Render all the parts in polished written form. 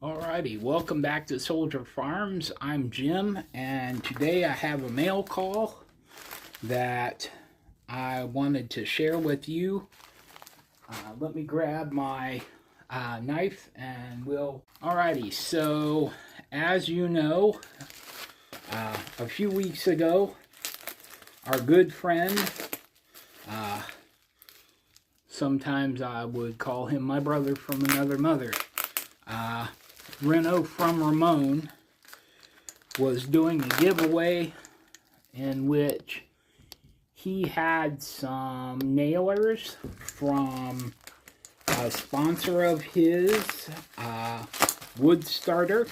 Alrighty, welcome back to Soldier Farms. I'm Jim, and today I have a mail call that I wanted to share with you. Let me grab my knife and we'll... Alrighty, so as you know, a few weeks ago, our good friend, sometimes I would call him my brother from another mother, Reno from Ramon, was doing a giveaway in which he had some nailers from a sponsor of his, Wood Starter,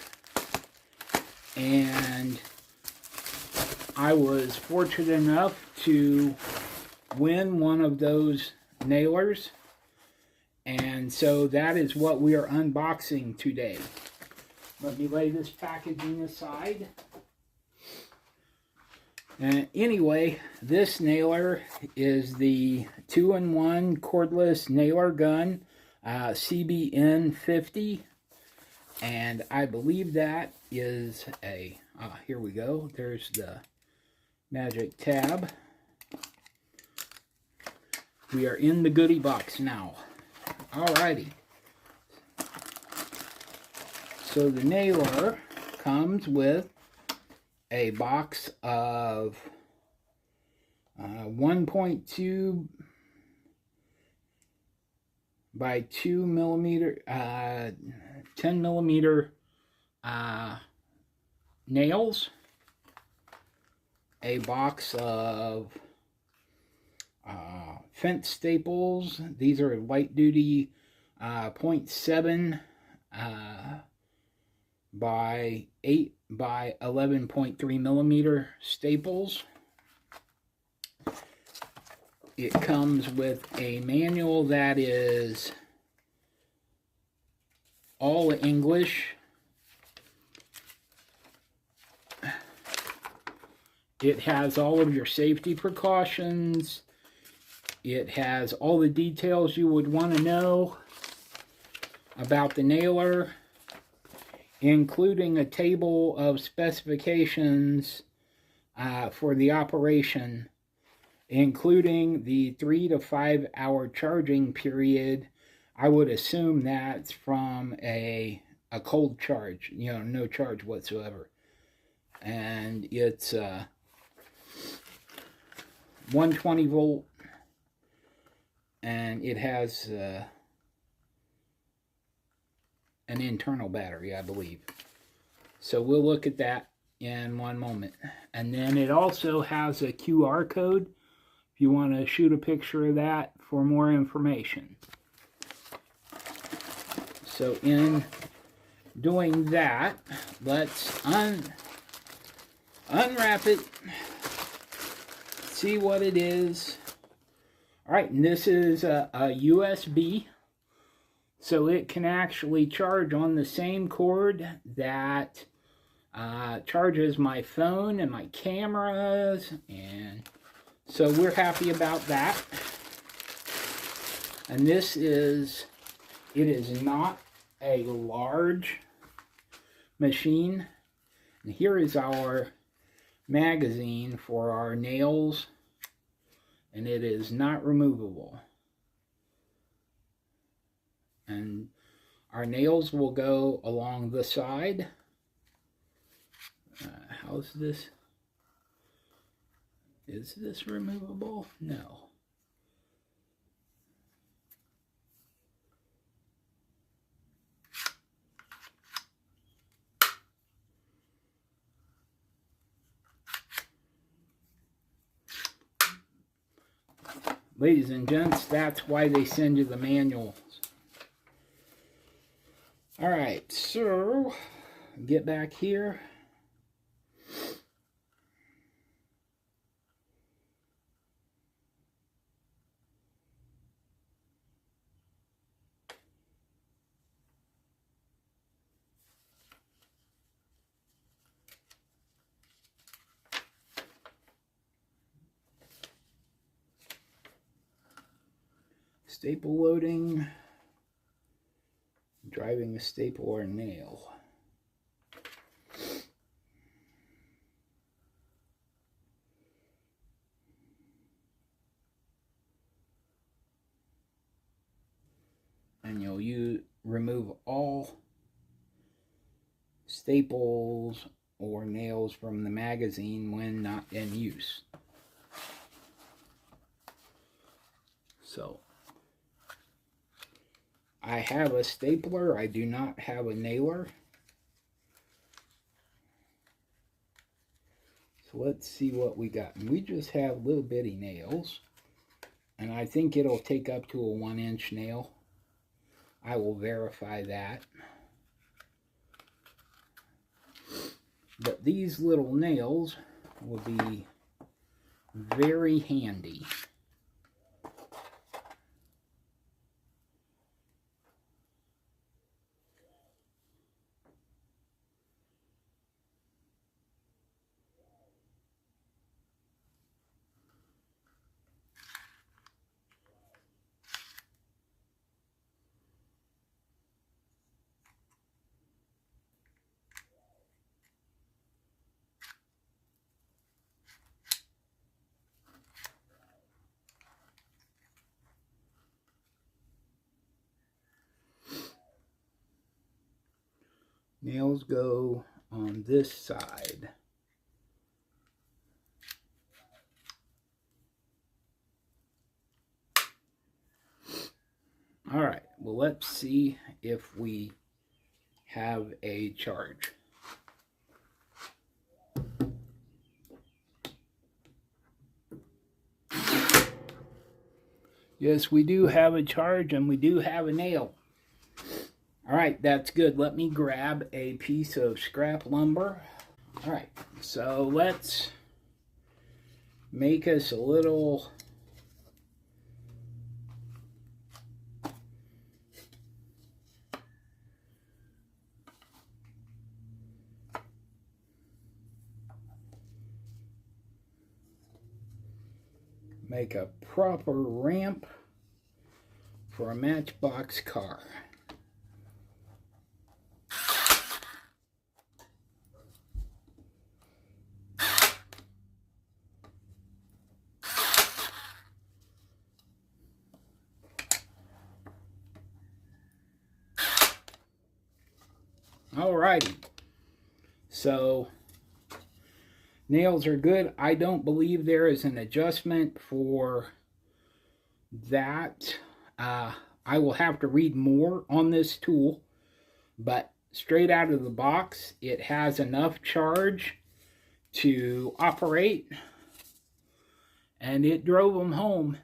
and I was fortunate enough to win one of those nailers, and so that is what we are unboxing today. Let me lay this packaging aside. And anyway, this nailer is the 2-in-1 cordless nailer gun, CBN 50. And I believe that is a, here we go. There's the magic tab. We are in the goodie box now. Alrighty. So the nailer comes with a box of 1.2 by 2 millimeter, 10 millimeter nails, a box of fence staples. These are light duty 0.7 by 8 by 11.3 millimeter staples. It comes with a manual that is all English. It has all of your safety precautions. It has all the details you would want to know about the nailer, including a table of specifications for the operation, including the 3 to 5 hour charging period. I would assume that's from a cold charge, you know, no charge whatsoever. And it's 120 volt, and it has an internal battery, I believe. So we'll look at that in one moment. And then it also has a QR code if you want to shoot a picture of that for more information. So in doing that, let's unwrap it, see what it is. All right, and this is a USB. So it can actually charge on the same cord that charges my phone and my cameras, and so we're happy about that. And this is, it is not a large machine. And here is our magazine for our nails, and it is not removable. And our nails will go along the side. How's this? Is this removable? No. Ladies and gents, that's why they send you the manuals. Alright, so get back here. Staple loading. driving a staple or a nail. And you'll remove all staples or nails from the magazine when not in use. So, I have a stapler, I do not have a nailer. So let's see what we got. And we just have little bitty nails. And I think it'll take up to a 1-inch nail. I will verify that. But these little nails will be very handy. Nails go on this side. All right, well, let's see if we have a charge. Yes, we do have a charge and we do have a nail. All right, that's good. Let me grab a piece of scrap lumber. All right, so let's make us a little make a proper ramp for a Matchbox car. Alrighty, so nails are good. I don't believe there is an adjustment for that. I will have to read more on this tool, but straight out of the box, it has enough charge to operate, and it drove them home.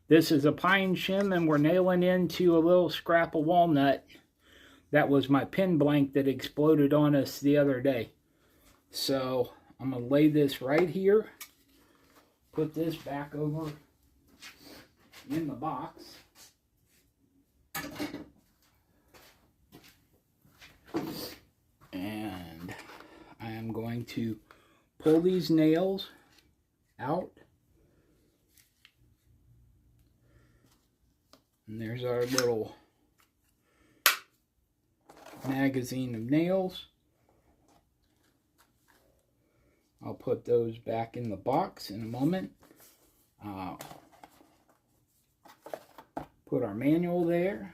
This is a pine shim, and we're nailing into a little scrap of walnut. That was my pin blank that exploded on us the other day. So I'm going to lay this right here, put this back over in the box. And I am going to pull these nails out. And there's our little magazine of nails. I'll put those back in the box in a moment. Put our manual there.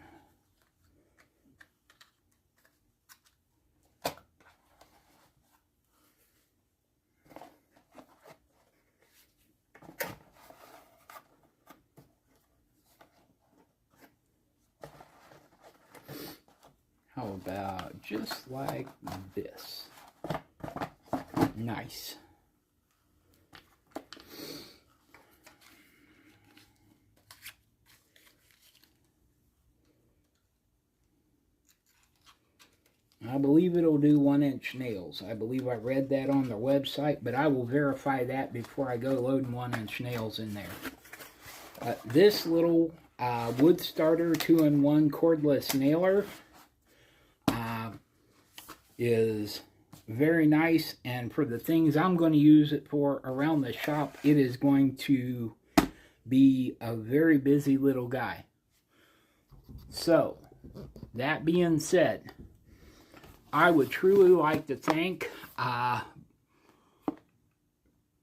How about just like this? Nice. I believe it'll do 1-inch nails. I believe I read that on their website, but I will verify that before I go loading 1-inch nails in there. This little wood starter 2-in-1 cordless nailer is very nice, and for the things I'm going to use it for around the shop, it is going to be a very busy little guy. So that being said, I would truly like to thank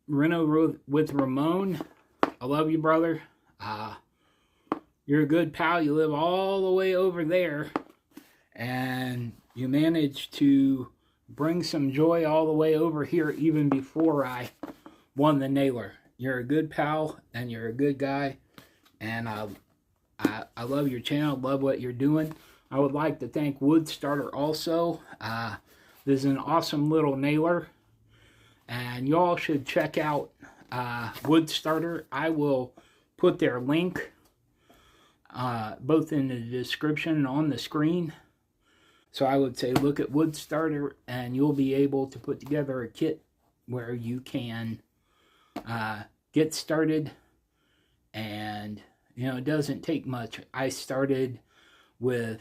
Reno with Ramon. I love you, brother. You're a good pal. You live all the way over there, and you managed to bring some joy all the way over here even before I won the nailer. You're a good pal, and you're a good guy, and I love your channel, love what you're doing. I would like to thank Wood Starter also. This is an awesome little nailer, and y'all should check out Wood Starter. I will put their link both in the description and on the screen. So I would say look at Wood Starter, and you'll be able to put together a kit where you can get started. And you know, it doesn't take much. I started with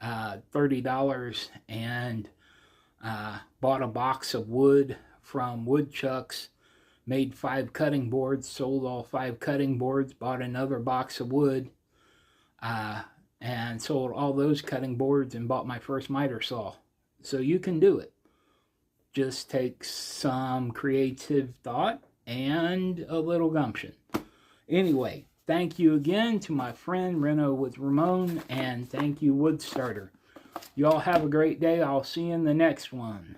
$30 and bought a box of wood from Woodchucks, made 5 cutting boards, sold all 5 cutting boards, bought another box of wood, and sold all those cutting boards and bought my first miter saw. So you can do it. Just takes some creative thought and a little gumption. Anyway, thank you again to my friend Reno with Ramon, and thank you, Wood Starter. Y'all have a great day. I'll see you in the next one.